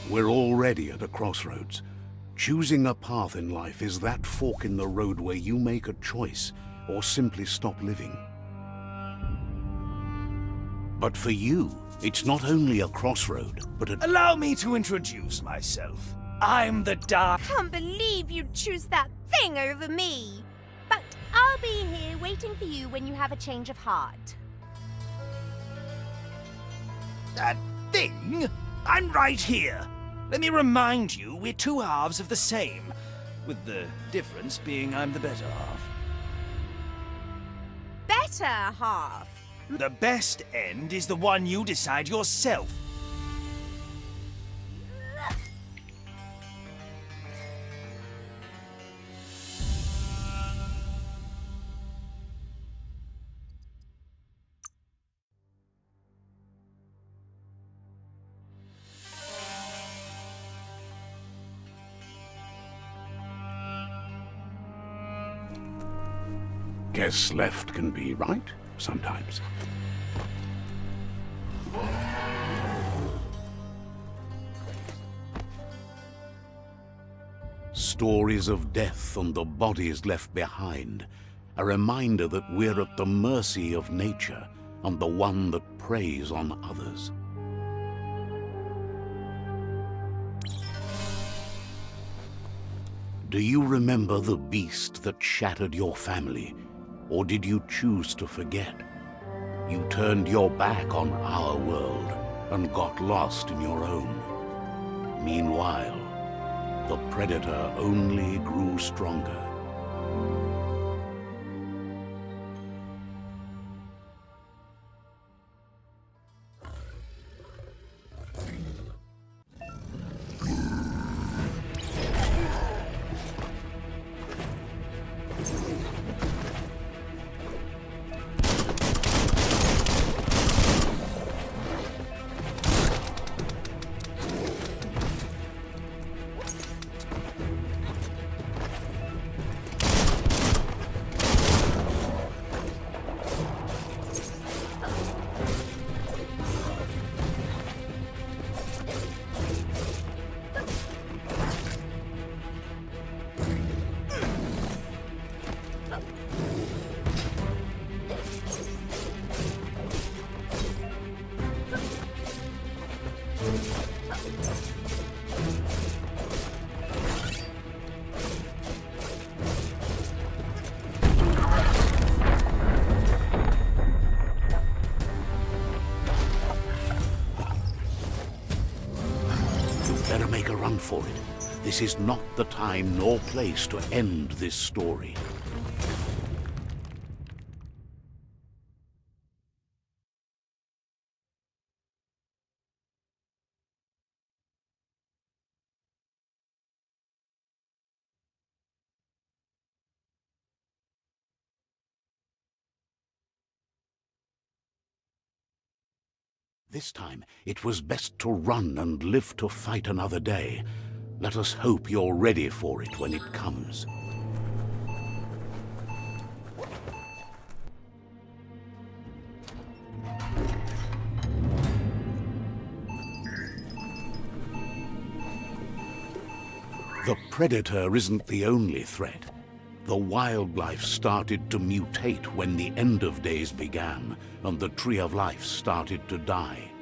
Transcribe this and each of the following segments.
We're already at a crossroads. Choosing a path in life is that fork in the road where you make a choice or simply stop living. But for you, it's not only a crossroad, but a... Allow me to introduce myself. I'm the Dark... Can't believe you'd choose that thing over me. But I'll be here waiting for you when you have a change of heart. That thing? I'm right here. Let me remind you, we're two halves of the same, with the difference being I'm the better half. Better half? The best end is the one you decide yourself. Guess left can be right, sometimes. Stories of death and the bodies left behind. A reminder that we're at the mercy of nature and the one that preys on others. Do you remember the beast that shattered your family? Or did you choose to forget? You turned your back on our world and got lost in your own. Meanwhile, the predator only grew stronger. Better make a run for it. This is not the time nor place to end this story. This time, it was best to run and live to fight another day. Let us hope you're ready for it when it comes. The predator isn't the only threat. The wildlife started to mutate when the end of days began, and the tree of life started to die.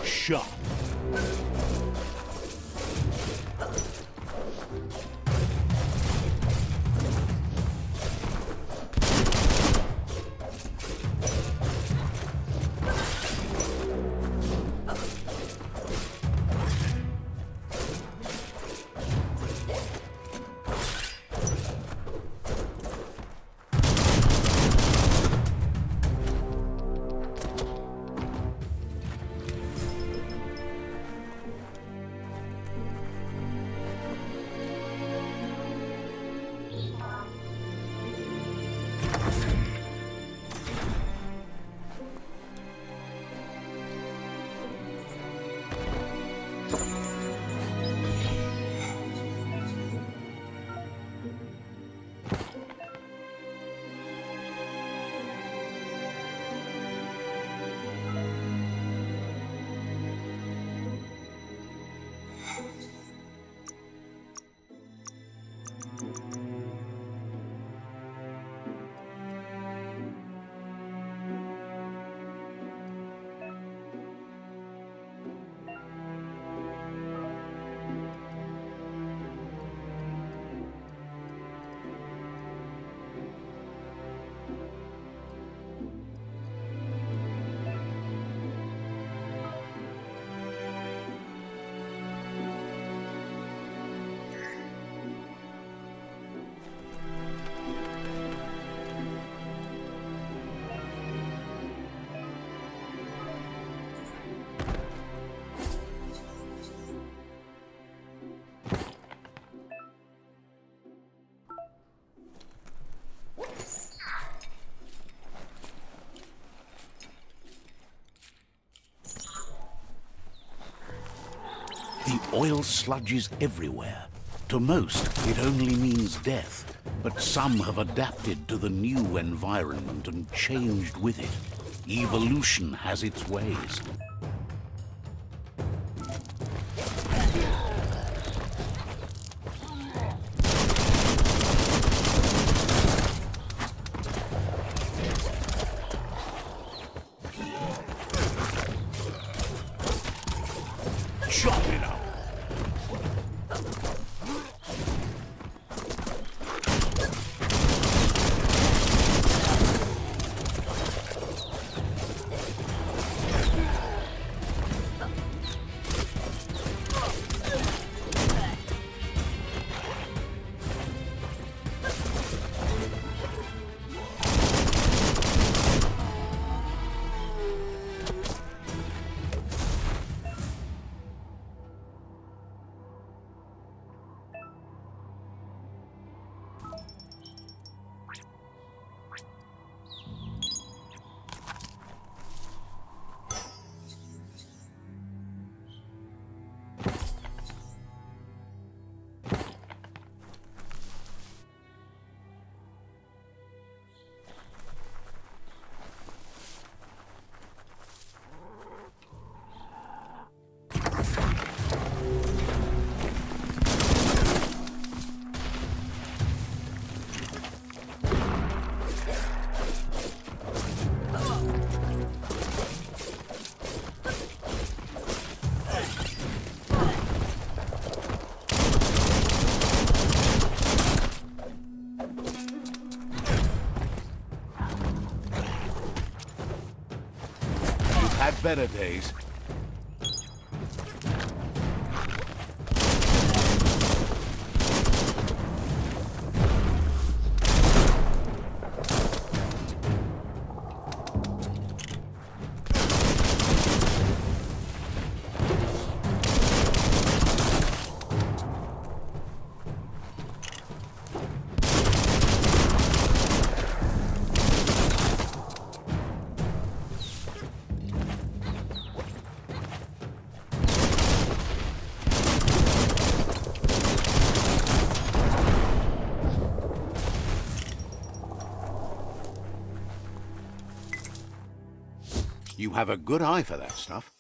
Shot. Oil sludges everywhere. To most, it only means death, but some have adapted to the new environment and changed with it. Evolution has its ways. Chop it up! Had better days. You have a good eye for that stuff.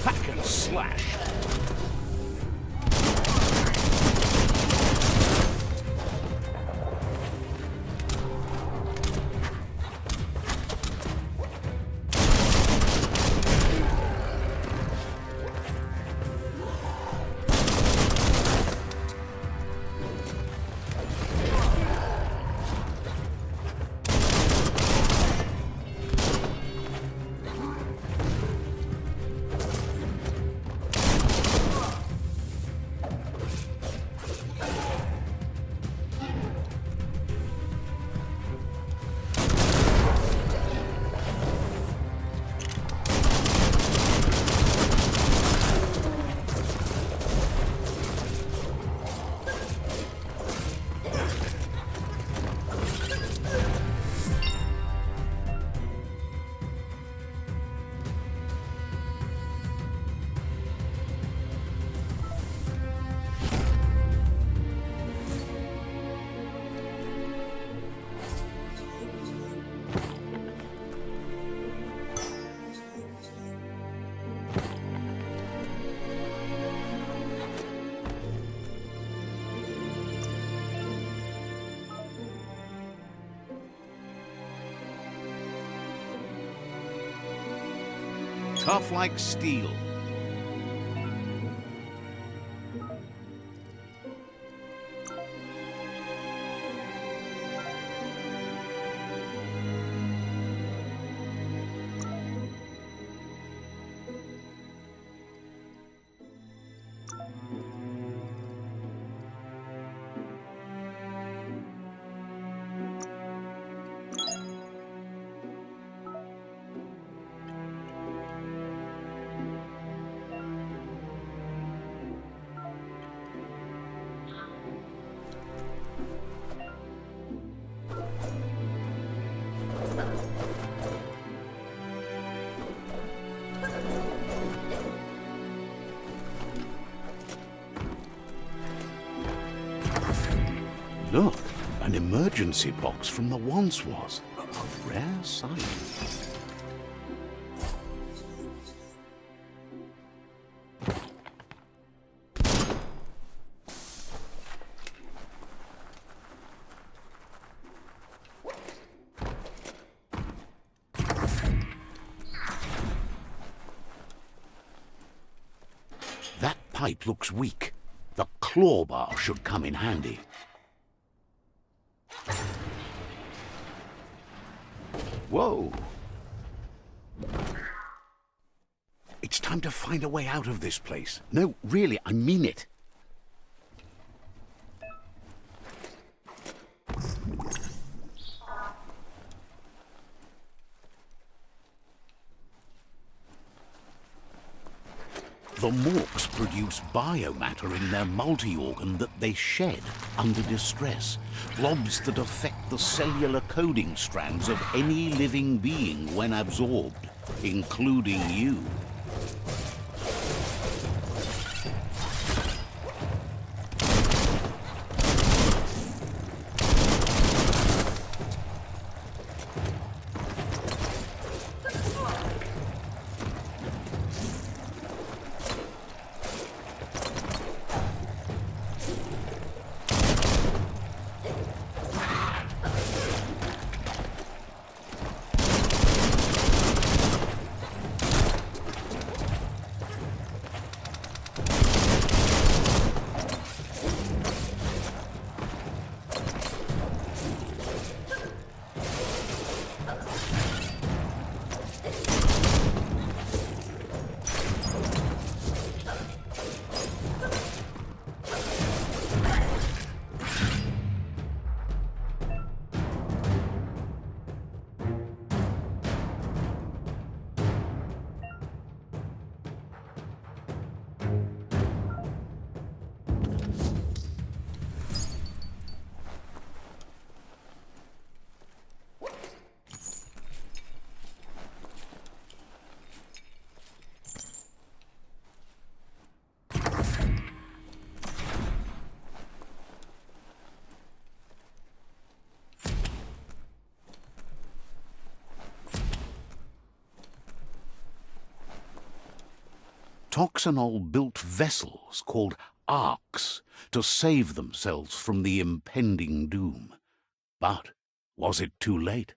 Hack and slash. Tough like steel. Look, an emergency box from the once was. A rare sight. That pipe looks weak. The claw bar should come in handy. Whoa! It's time to find a way out of this place. No, really, I mean it. The Morks produce biomatter in their multi-organ that they shed under distress. Blobs that affect the cellular coding strands of any living being when absorbed, including you. Toxanol built vessels called arks to save themselves from the impending doom. But was it too late?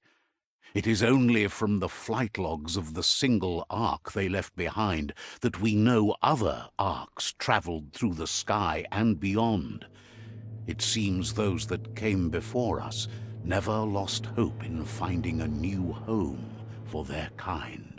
It is only from the flight logs of the single ark they left behind that we know other arks traveled through the sky and beyond. It seems those that came before us never lost hope in finding a new home for their kind.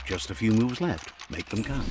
Just a few moves left. Make them count.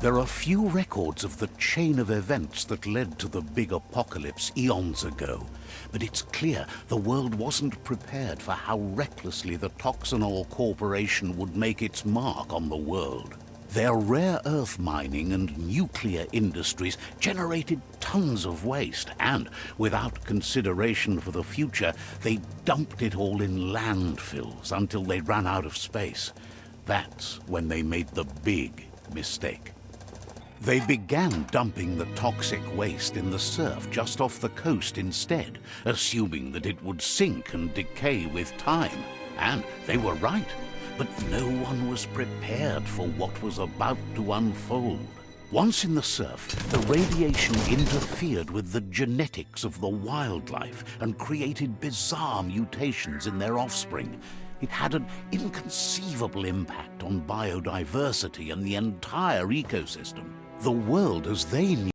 There are few records of the chain of events that led to the big apocalypse eons ago, but it's clear the world wasn't prepared for how recklessly the Toxanol Corporation would make its mark on the world. Their rare earth mining and nuclear industries generated tons of waste, and without consideration for the future, they dumped it all in landfills until they ran out of space. That's when they made the big mistake. They began dumping the toxic waste in the surf just off the coast instead, assuming that it would sink and decay with time. And they were right, but no one was prepared for what was about to unfold. Once in the surf, the radiation interfered with the genetics of the wildlife and created bizarre mutations in their offspring. It had an inconceivable impact on biodiversity and the entire ecosystem. The world as they knew